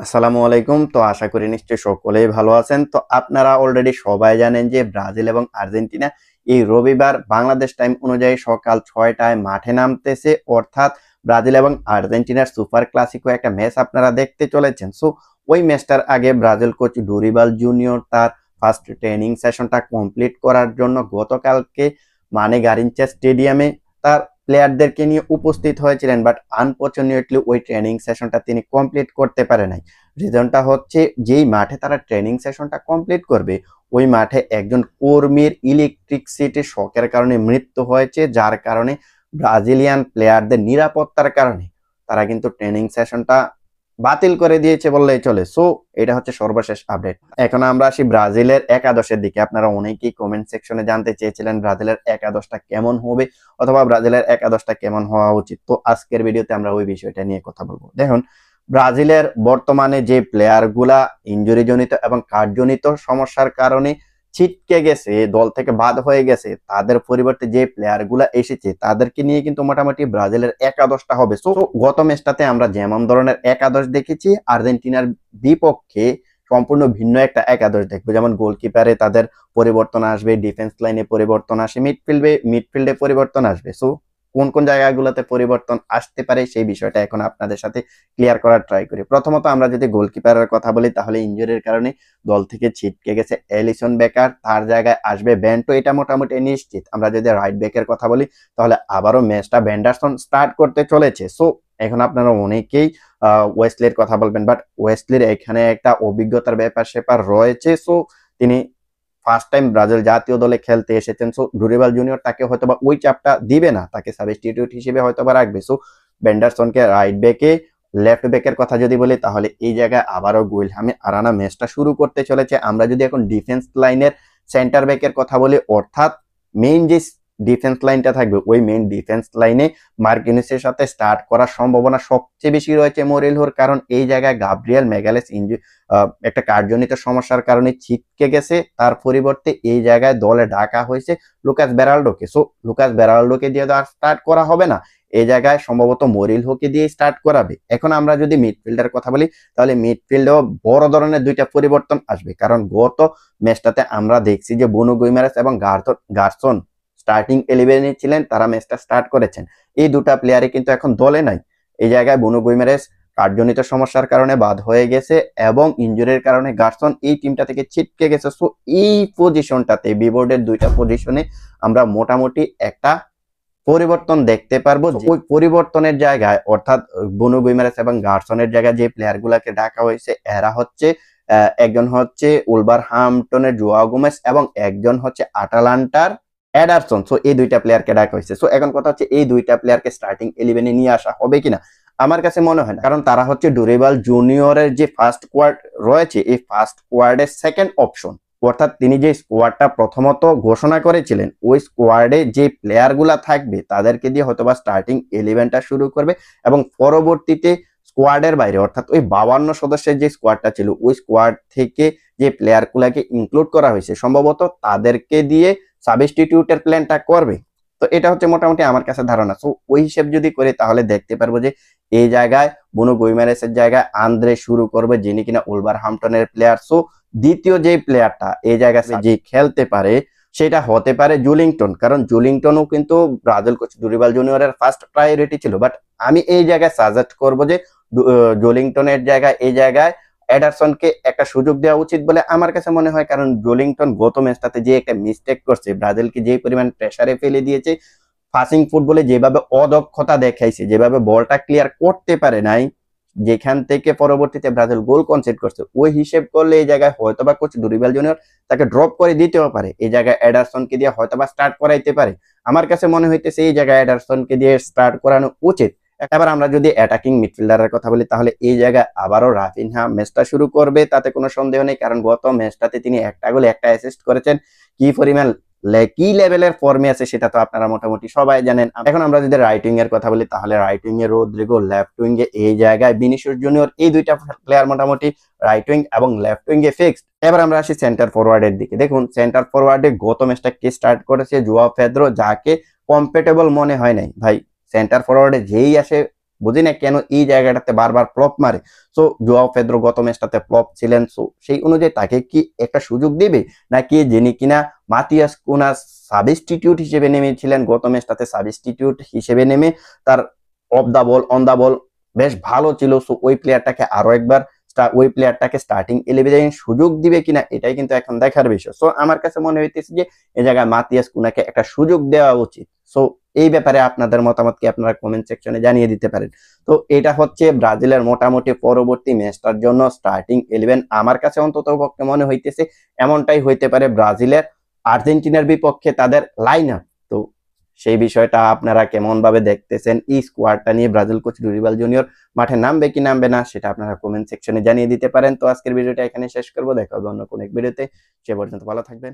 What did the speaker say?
আসসালামু আলাইকুম। তো আশা করি নিশ্চয়ই সকলেই ভালো আছেন। তো আপনারা অলরেডি সবাই জানেন যে ব্রাজিল এবং আর্জেন্টিনা এই রবিবার বাংলাদেশ টাইম অনুযায়ী সকাল 6টায় মাঠে নামতেছে। অর্থাৎ ব্রাজিল এবং আর্জেন্টিনার সুপার ক্লাসিকো একটা ম্যাচ আপনারা দেখতে চলেছেন। সো ওই ম্যাচটার আগে ব্রাজিল কোচ ডুরিবাল জুনিয়র তার ফার্স্ট ট্রেনিং সেশনটা কমপ্লিট করার জন্য গতকালকে মানে গারিনচা স্টেডিয়ামে তার প্লেয়ারদেরকে নিয়ে উপস্থিত হয়েছিলেন, বাট আনফরচুনেটলি ওই ট্রেনিং সেশনটা তিনি কমপ্লিট করতে পারে নাই। রিজনটা হচ্ছে যেই মাঠে তারা ট্রেনিং সেশনটা কমপ্লিট করবে ওই মাঠে একজন কর্মীর ইলেকট্রিসিটি শকের কারণে মৃত্যু হয়েছে, যার কারণে ব্রাজিলিয়ান প্লেয়ারদের নিরাপত্তার কারণে তারা কিন্তু ট্রেনিং সেশনটা বাতিল করে দিয়েছে বললেই চলে। সো এটা হচ্ছে সর্বশেষ আপডেট। এখন আমরা আসি ব্রাজিলের একাদশের দিকে। আপনারা অনেকেই কমেন্ট সেকশনে জানতে চেয়েছিলেন ব্রাজিলের একাদশটা কেমন হবে অথবা ব্রাজিলের একাদশটা কেমন হওয়া উচিত। তো আজকের ভিডিওতে আমরা ওই বিষয়টা নিয়ে কথা বলবো। দেখুন, ব্রাজিলের বর্তমানে যে প্লেয়ার গুলা ইনজুরি জনিত এবং কার্ডজনিত সমস্যার কারণে ছিটকে গেছে, দল থেকে বাদ হয়ে গেছে, তাদের পরিবর্তে যে প্লেয়ার গুলা এসেছে তাদেরকে নিয়ে কিন্তু মোটামুটি ব্রাজিলের একাদশটা হবে। সো গত ম্যাচটাতে আমরা যেমন ধরনের একাদশ দেখেছি, আর্জেন্টিনার বিপক্ষে সম্পূর্ণ ভিন্ন একটা একাদশ দেখবো। যেমন গোলকিপারে তাদের পরিবর্তন আসবে, ডিফেন্স লাইনে পরিবর্তন আসে, মিডফিল্ডে পরিবর্তন আসবে। সো কোন কোন জায়গাগুলোতে পরিবর্তন আসতে পারে সেই বিষয়টা এখন আপনাদের সাথে ক্লিয়ার করার ট্রাই করি। প্রথমত আমরা যদি গোলকিপারের কথা বলি তাহলে ইনজুরির কারণে দল থেকে ছিটকে গেছে এলিসন বেকার, তার জায়গায় আসবে বেন্টো, এটা মোটামুটি নিশ্চিত। আমরা যদি রাইট ব্যাকের কথা বলি তাহলে আবারও ম্যাচটা ভেন্ডারসন স্টার্ট করতে চলেছে। সো এখন আপনারা অনেকেই ওয়েসলির কথা বলবেন, বাট ওয়েসলির এখানে একটা অভিজ্ঞতার ব্যাপার স্যাপার রয়েছে। সো তিনি ফার্স্ট টাইম ব্রাজিল জাতীয় দলে খেলতে এসেছেন। সো ডুরিবাল জুনিয়র তাকে হয়তোবা ওই চাপটা দিবে না, তাকে সাবস্টিটিউট হিসেবে হয়তোবা রাখবে। সো বেন্ডারসনকে রাইট ব্যাকে, লেফট ব্যাকের কথা যদি বলি তাহলে এই জায়গায় আবারও গুইলহামে আরানা ম্যাচটা শুরু করতে চলেছে। আমরা যদি এখন ডিফেন্স লাইনের সেন্টার ব্যাকের কথা বলি, অর্থাৎ মেইন যে ডিফেন্স লাইনটা থাকবে ওই মেইন ডিফেন্স লাইনে মার্কিনিসের সাথে স্টার্ট করার সম্ভাবনা সবচেয়ে বেশি রয়েছে মোরেলহোর, কারণ এই জায়গায় গাব্রিয়েল ম্যাগালেস একটা কার্যজনিত সমস্যার কারণে ছিটকে গেছে। তার পরিবর্তে এই জায়গায় দলে ডাকা হয়েছে লুকাস বেরাল্ডোকে। সো লুকাস বেরাল্ডোকে দিয়ে তো আর স্টার্ট করা হবে না, এই জায়গায় সম্ভবত মরিলহোকে দিয়ে স্টার্ট করাবে। এখন আমরা যদি মিডফিল্ডের কথা বলি তাহলে মিডফিল্ডেও বড় ধরনের দুইটা পরিবর্তন আসবে, কারণ গত ম্যাচটাতে আমরা দেখছি যে বুনো গুইমারেস এবং গার্সন স্টার্টিং 11-এ ছিলেন, তারা ম্যাচটা স্টার্ট করেছেন। এই দুটা প্লেয়ারই কিন্তু এখন দলে নাই। এই জায়গায় বুনো গুইমারেস কার্যজনিত সমস্যার কারণে বাদ হয়ে গেছে এবং ইনজুরির কারণে গার্সন এই টিমটা থেকে ছিটকে গেছে। সো এই পজিশনটাতে বিবোর্ডের দুইটা পজিশনে আমরা মোটামুটি একটা পরিবর্তন দেখতে পারবো। ওই পরিবর্তনের জায়গায় অর্থাৎ বুনো গুইমারেস এবং গার্সনের জায়গায় যে প্লেয়ার গুলাকে ডাকা হয়েছে এরা হচ্ছে একজন হচ্ছে উলভারহ্যাম্পটনের জোয়াও গোমেজ এবং একজন হচ্ছে আটালান্টার এডারসন। সো এই দুইটা প্লেয়ারকে ডাকা হয়েছে। সো এখন কথা হচ্ছে এই দুইটা প্লেয়ারকে স্টার্টিং 11-এ নিয়ে আসা হবে কিনা, আমার কাছে মনে হয় না, কারণ তারা হচ্ছে ডুরিবাল জুনিয়রের যে ফার্স্ট স্কোয়াড রয়েছে এই ফার্স্ট স্কোয়াডের সেকেন্ড অপশন। অর্থাৎ তিনি যে স্কোয়াডটা প্রথমত ঘোষণা করেছিলেন ওই স্কোয়াডে যে প্লেয়ার গুলা থাকবে তাদেরকে দিয়ে হয়তোবা স্টার্টিং 11টা শুরু করবে এবং পরবর্তীতে স্কোয়াডের বাইরে অর্থাৎ ওই 52 সদস্যের যে স্কোয়াডটা ছিল ওই স্কোয়াড থেকে যে প্লেয়ার গুলাকে ইনক্লুড করা হয়েছে সম্ভবত তাদেরকে দিয়ে সাবস্টিটিউটের প্ল্যানটা করবে। তো এটা হচ্ছে মোটামুটি আমার কাছে ধারণা। সো ওই হিসেব যদি করি তাহলে দেখতে পারবো যে এই জায়গায় বুনো গুইমারেসের জায়গায় আন্দ্রে শুরু করবে, যিনি কিনা উলভারহ্যাম্পটনের প্লেয়ার। সো দ্বিতীয় যে প্লেয়ারটা এই জায়গায় যে খেলতে পারে সেটা হতে পারে জুলিংটন, কারণ জুলিংটনও কিন্তু ব্রাজিল কোচ ডুরিবাল জুনিয়রের ফার্স্ট প্রায়োরিটি ছিল। বাট আমি এই জায়গায় সাজেস্ট করবো যে জুলিংটনের জায়গায় এই জায়গায় এডারসনকে একটা সুযোগ দেওয়া উচিত বলে আমার কাছে মনে হয়, কারণ জুলিংটন গত ম্যাচটাতে যে একটা মিস্টেক করছে, ব্রাজিলকে যে পরিমাণ প্রেসারে ফেলে দিয়েছে, পাসিং ফুটবলে যেভাবে অদক্ষতা দেখাইছে, যেভাবে বলটা ক্লিয়ার করতে পারে নাই, যেখান থেকে পরবর্তীতে ব্রাজিল গোল কনসিড করছে, ওই হিসেব করলে এই জায়গায় হয়তোবা কোচ ডুরিবাল জুনিয়র তাকে ড্রপ করে দিতেও পারে, এই জায়গায় এডারসনকে দিয়ে হয়তোবা স্টার্ট করাইতে পারে। আমার কাছে মনে হইতেছে এই জায়গায় এডারসনকে দিয়ে স্টার্ট করানো উচিত। এবার আমরা যদি অ্যাটাকিং মিডফিল্ডারের কথা বলি তাহলে এই জায়গায় আবারও রাফিনহা ম্যাচটা শুরু করবে, তাতে কোনো সন্দেহ নেই, কারণ গত ম্যাচটাতে তিনি একটা গোল একটা অ্যাসিস্ট করেছেন। কি পরিমাণ কি লেভেলের ফর্মে আছে সেটা তো আপনারা মোটামুটি সবাই জানেন। এখন আমরা যদি রাইট উইং এর কথা বলি তাহলে রাইট উইং এ রদ্রিগো, লেফট উইং এ এই জায়গায় ভিনিসিয়াস জুনিয়র, এই দুইটা প্লেয়ার মোটামুটি রাইট উইং এবং লেফট উইং এ ফিক্সড। এবার আমরা আসি সেন্টার ফরওয়ার্ডের দিকে। দেখুন সেন্টার ফরওয়ার্ডে গত ম্যাচটা কে স্টার্ট করেছে জোয়াও পেদ্রো, যাকে কম্পেটেবল মনে হয় নাই ভাই। সেন্টার ফরওয়ার্ডে যেই আসে বুঝি না কেন এই জায়গাটাতে বারবার ফ্লপ মারে। সো জোয়াও পেদ্রো গত ম্যাচটাতে ফ্লপ ছিলেন, সো সেই অনুযায়ী তাকে কি একটা সুযোগ দিবে, নাকি যিনি কিনা মাতিয়াস কুনা সাবস্টিটিউট হিসেবে নেমেছিলেন গত ম্যাচটাতে, সাবস্টিটিউট হিসেবে নেমে তার of the ball on the বল বেশ ভালো ছিল, সো ওই প্লেয়ারটাকে আরো একবার ওই প্লেয়ারটাকে স্টার্টিং 11 সুযোগ দিবে কিনা এটাই কিন্তু এখন দেখার বিষয়। সো আমার কাছে মনে হইতেছে যে এই জায়গায় মাতিয়াস কুনাকে একটা সুযোগ দেওয়া উচিত। সো এই ব্যাপারে আপনাদের মতামত কি আপনারা কমেন্ট সেকশনে জানিয়ে দিতে পারেন। তো এটা হচ্ছে ব্রাজিলের মোটামুটি পরবর্তী ম্যাচটার জন্য স্টার্টিং 11। আমার কাছে অন্তত পক্ষে মনে হইতেছে এমনটাই হইতে পারে ব্রাজিলের আর্জেন্টিনার বিপক্ষে তাদের লাইন আপ। তো সেই বিষয়টা আপনারা কেমন ভাবে দেখতেছেন, এই স্কোয়াডটা নিয়ে ব্রাজিল কোচ ডুরিবাল জুনিয়র মাঠে নামবে কি নামবে না সেটা আপনারা কমেন্ট সেকশনে জানিয়ে দিতে পারেন। তো আজকের ভিডিওটা এখানে শেষ করবো, দেখা হবে অন্য কোনো এক ভিডিওতে। সে পর্যন্ত ভালো থাকবেন।